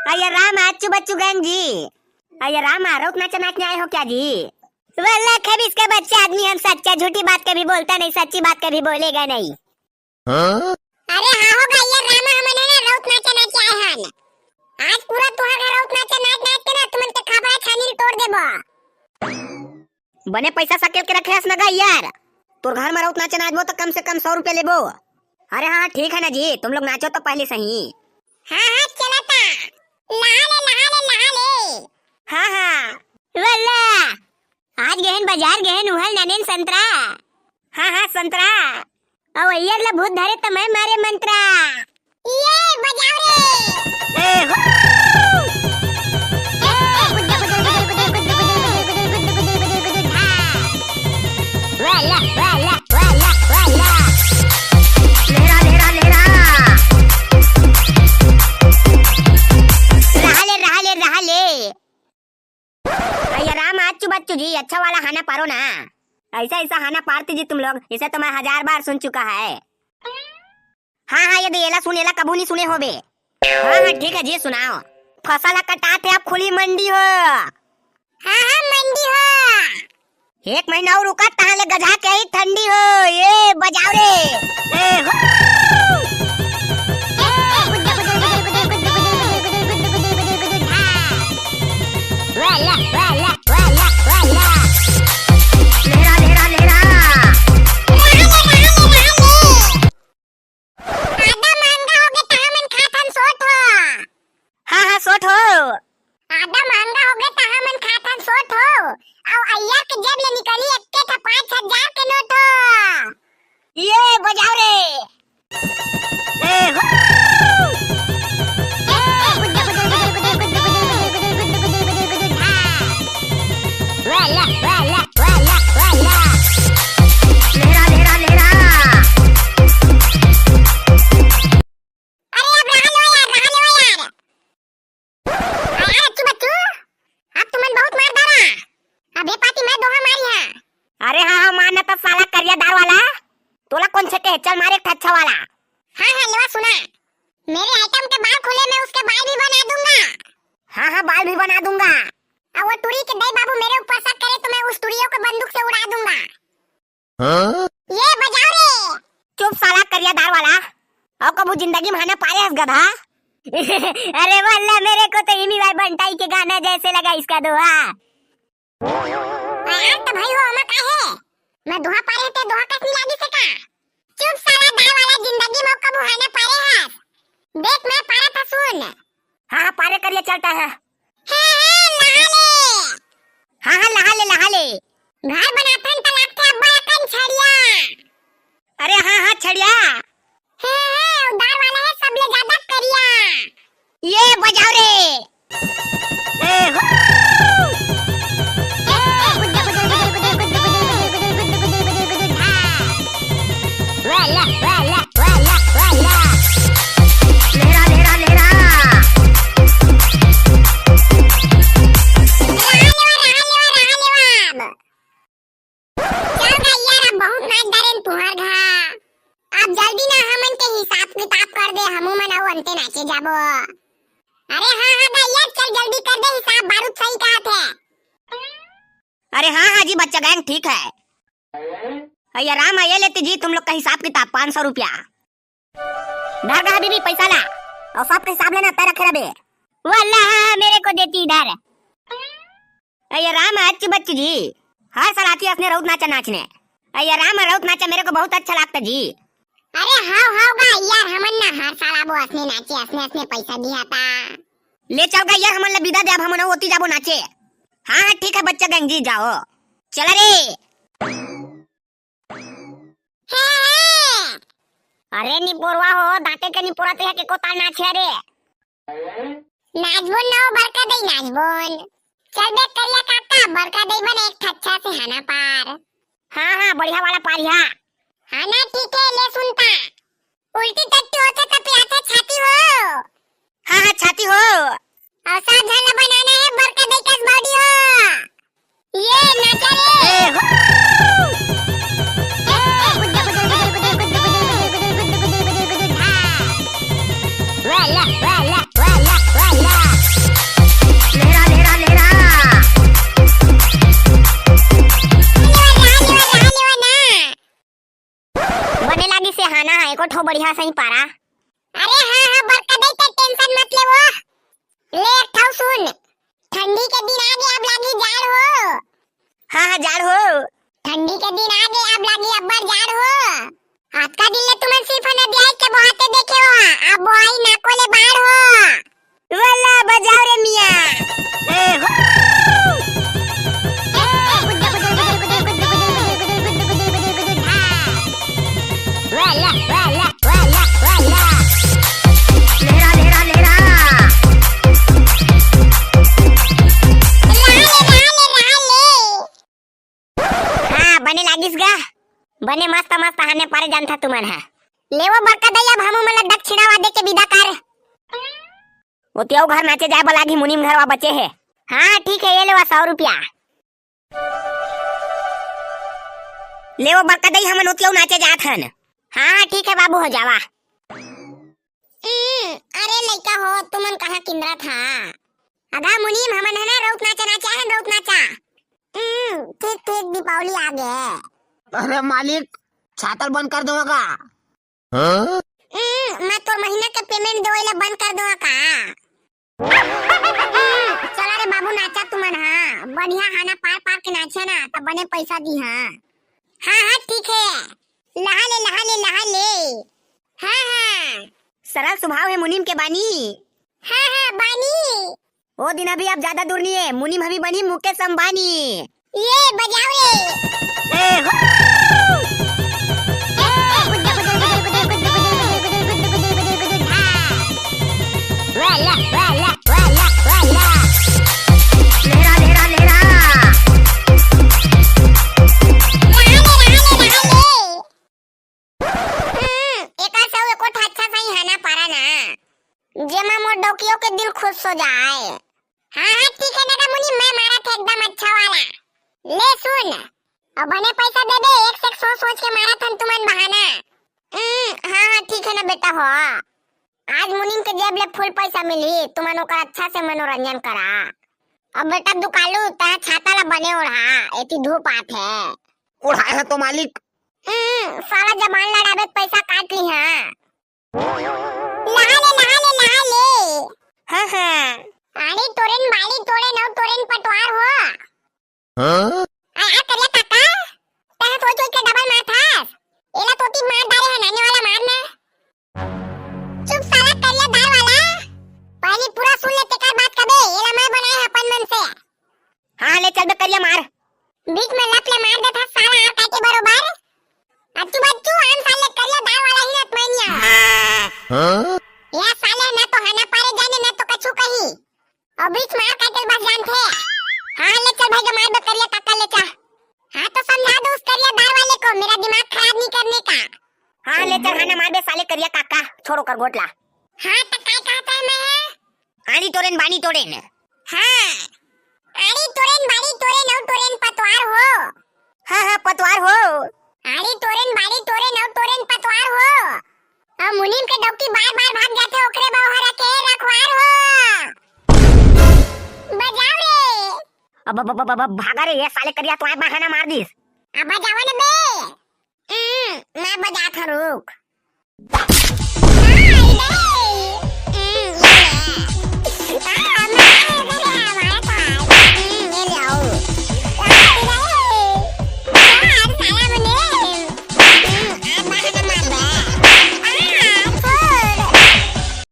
अय्या राम अच्छू बच्चू गैंग जी। अय्या राम रोक नाचने आए हो क्या जी? वल्ला खबीस का बच्चा आदमी, हम सच्चा झूठी बात कभी बोलता नहीं, सच्ची बात कभी बोलेगा नहीं। अरे हाँ होगा ये रामा, हमने ना रौत नाचे आए हन। आज पूरा तुहार रौत नाच के ना तुमन के खबरा छानी तोड़ देबो। बने पैसा सकेल के रखे ना गा यार, तोर घर में रौत नाचे नाचबो तो कम से कम 100 रुपए लेबो। अरे हाँ ठीक है ना जी, तुम लोग नाचो तो पहले सही। हाँ चलता लहा ले। हाँ वल्ला आज गहन बाजार गहन उहल ननेन संतरा। हाँ संतरा और यार ला भूत धरे तो मैं मारे मंत्रा। ये बजाओ रे। बच्चू जी अच्छा वाला खाना पारो ना, ऐसा खाना पारती जी तुम लोग, इसे तो मैं 1000 बार सुन चुका है। हाँ ये देला सुनेला कबू नहीं सुने होबे। हाँ ठीक है जी सुनाओ। फसल कटाते अब खुली मंडी हो। हाँ मंडी हो। 1 महीना और रुका ताले गधा के ही ठंडी हो। ये बजाओ रे। अरे हाँ माना तो साला करियादार वाला, तोला कौन से के चल मारे अच्छा वाला। हाँ लेवा सुना, मेरे आइटम के बाल खुले में उसके बाल भी बना दूंगा। हाँ बाल भी बना दूंगा। और वो तुरी के दे बाबू मेरे ऊपर शक करे तो मैं उस तुरियों को बंदूक से उड़ा दूंगा। ये बजाओ रे। चुप साला करियादार वाला, और कबू जिंदगी में आना पारे हस गधा। अरे वल्ला मेरे को तो इमी भाई बंटाई के गाना जैसे लगा इसका दोहा। यार तो भाई हो अमा का है, मैं दोहा पारे ते दोहा कस नहीं लागी सका। चुप साला दाल वाला, जिंदगी में कबू आना पारे हस। देख मैं पारा था सुन। हाँ पारे करिए चलता है। हाँ लहा ले। घर बनाथन त लागते अब्बा कन छड़िया। अरे हाँ छड़िया। उधार वाला है सब ले ज्यादा करिया। ये बजाओ रे। अब जल्दी ना हमन के हिसाब किताब कर दे, हमू मन और अंते नाचे जाबो। अरे हाँ भैया चल जल्दी कर दे हिसाब, बारूद सही कहत है। अरे हाँ जी बच्चा गैंग ठीक है। अय्या राम ये लेते जी तुम लोग का हिसाब किताब 500 रुपया। धर गा बीबी पैसा ला, और सबका हिसाब लेना तय रखे रबे। वल्ला मेरे को देती इधर। अय्या राम अच्छी बच्ची जी, हर साल आती है अपने रौत नाचा नाचने। अय्या राम रौत नाचा मेरे को बहुत अच्छा लगता जी। अरे हाउ गा यार, हमन ना हर साल आबो असने नाचे, असने पैसा दिया था। ले चल गा यार, हमन ला विदा दे, अब हमन होती जाबो नाचे। हाँ ठीक है बच्चा गंग जी जाओ, चला रे। अरे निपोरवा हो, दांते के निपोरते है के कोताल नाचे रे। नाचबोन ना बरका दई नाचबोन। चल देख करिया काका, बरका दई बन एक अच्छा से हना पार। हाँ बढ़िया वाला पारिया। हाँ ना ठीक है, ले सुनता। उल्टी टट्टी होता तो प्यासा छाती हो। हाँ छाती हो। और सावधान बनाना है, बरका दई कस बॉडी हो। ये नाचा रे। वाला बढ़िया सही पारा। अरे हाँ हाँ बरका दई ते टेंशन मत ले वो। ले एक ठाव सुन, ठंडी के दिन आ गए अब लागी जाड़ हो। हाँ हाँ जाड़ हो। ठंडी के दिन आ गए अब लागी अब्बर जाड़ हो। हाथ का दिल ले तुम्हें सिर्फ न दिया के बहाते देखे हो, अब बोआई ना कोले बाढ़ हो। वाला बजाओ रे मियां। ए हो। वाला वाला वाला वाला लहरा लहरा लहरा। हाँ बने लागिस गा, बने मस्त मस्त हाने पारे जानता तुमन है। लेवो बरका दई अब हमू मन दक्षिणा वादे के विदा कर। वो त्यो घर नाचे जाए बलागी मुनीम घरवा बचे है। हाँ ठीक है ये लेवा 100 रुपया। लेवो बरका दई हमन उतियो नाचे जात हन। हाँ ठीक है बाबू हो जावा। अरे लइका हो तुमन कहा किंद्रा था। अगा मुनीम हमन है ना रउत नाचा नाचा है रउत नाचा। ठीक ठीक दीपावली आ गए। अरे मालिक छातल बंद कर दूंगा। मैं तो महीना का पेमेंट देवेला बंद कर दूंगा का। चला रे बाबू नाचा तुमन हाँ बढ़िया हाना पार पार के नाचे ना तब बने पैसा दी हाँ। हाँ हाँ ठीक है लहा ले लहा ले लहा ले। हाँ हाँ सरल स्वभाव है मुनीम के बानी। हाँ हाँ बानी। वो दिन अभी अब ज्यादा दूर नहीं है, मुनीम अभी बनी मुकेश अंबानी। ये बजाओ रे। ए हो। वाला वाला वाला वाला लहरा लहरा लहरा। एका सौ एको अच्छा सही है ना पारा ना जेमा मोर डोकियो के दिल खुश हो जाए। हाँ हाँ ठीक है ना मुनी मैं मारा था एकदम अच्छा वाला। ले सुन अब बने पैसा दे दे एक से सोच सोच के मारा था तुमन बहाना। हाँ हाँ ठीक है ना बेटा हो। आज मुनीम के जेब ले फुल पैसा मिली तुमन ओकर अच्छा से मनोरंजन करा। अब बेटा दुकालू ता छाता ला बने ओढ़ा एती धूप आत है। उड़ाए है तो मालिक। सारा जबान लड़ावे पैसा काट ली हाँ। लहा ले लहा ले लहा ले। हाँ हाँ आड़ी तोरेन बाड़ी तोड़े नौ तोरेन पटवार हो। आ करिया काका तह सोच सोच के डबल मार थास एला तोती मार डारे है नानी वाला मारना। चुप साला करिया दार वाला पहले पूरा सुन ले तेकर बात कबे एला मैं बनाए है अपन मन से। हाँ ले चल बे करिया मार। बीच में लप ले मार दे था साला आ काटे बरोबर। अच्चू बच्चू आम साले करिया दार वाला ही नत मैनिया। या साले ना तो हना पारे जाने ना तो कछु कही और बीच मार काटे बस जान थे। हाँ ले चल भाई मार दो करिया काका ले जा। हाँ तो समझा दो उस करिया दार वाले को मेरा दिमाग खराब नहीं करने का। हाँ ले चल हाना मार बे साले करिया काका छोड़ो कर गोटला। हाँ तो काय कहता है मैं। आनी तोरेन बानी तोरेन। हाँ आड़ी तोरेन बाड़ी तोरे नौ तोरेन पतवार हो। हाँ हाँ पतवार हो। आड़ी तोरेन बाड़ी तोरे नौ तोरेन पतवार हो। अब मुनीम के डॉक्टी बार बार भाग जाते ओकरे बाहर रखे रखवार हो। बजाओ रे। अब भागा रे ये साले करिया तो बहाना मार दिस। अब बजाओ ना बे। मैं बजा था रुक।